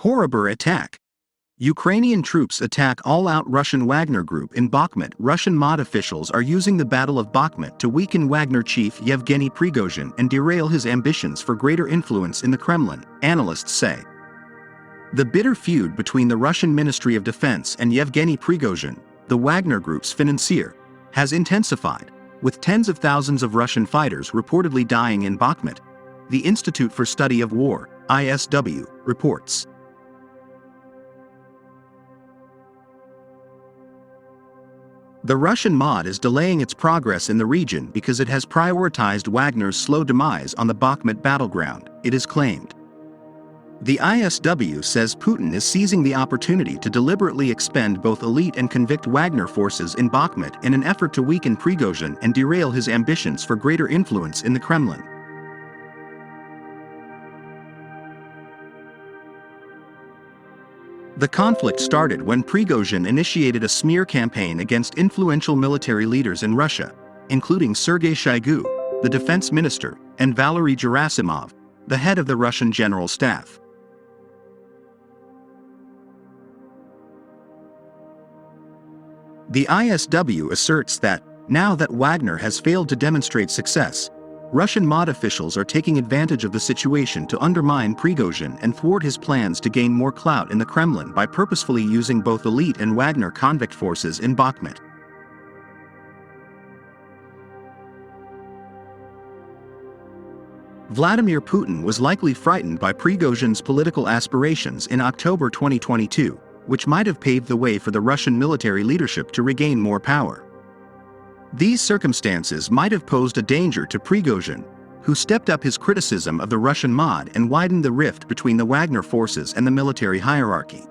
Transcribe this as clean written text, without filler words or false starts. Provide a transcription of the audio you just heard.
Horriber attack. Ukrainian troops attack all-out Russian Wagner Group in Bakhmut. Russian MOD officials are using the Battle of Bakhmut to weaken Wagner chief Yevgeny Prigozhin and derail his ambitions for greater influence in the Kremlin, analysts say. The bitter feud between the Russian Ministry of Defense and Yevgeny Prigozhin, the Wagner Group's financier, has intensified, with tens of thousands of Russian fighters reportedly dying in Bakhmut, the Institute for Study of War, ISW, reports. The Russian MOD is delaying its progress in the region because it has prioritized Wagner's slow demise on the Bakhmut battleground, it is claimed. The ISW says Putin is seizing the opportunity to deliberately expend both elite and convict Wagner forces in Bakhmut in an effort to weaken Prigozhin and derail his ambitions for greater influence in the Kremlin. The conflict started when Prigozhin initiated a smear campaign against influential military leaders in Russia, including Sergei Shoigu, the defense minister, and Valery Gerasimov, the head of the Russian General Staff. The ISW asserts that, now that Wagner has failed to demonstrate success, Russian MOD officials are taking advantage of the situation to undermine Prigozhin and thwart his plans to gain more clout in the Kremlin by purposefully using both elite and Wagner convict forces in Bakhmut. Vladimir Putin was likely frightened by Prigozhin's political aspirations in October 2022, which might have paved the way for the Russian military leadership to regain more power. These circumstances might have posed a danger to Prigozhin, who stepped up his criticism of the Russian MOD and widened the rift between the Wagner forces and the military hierarchy.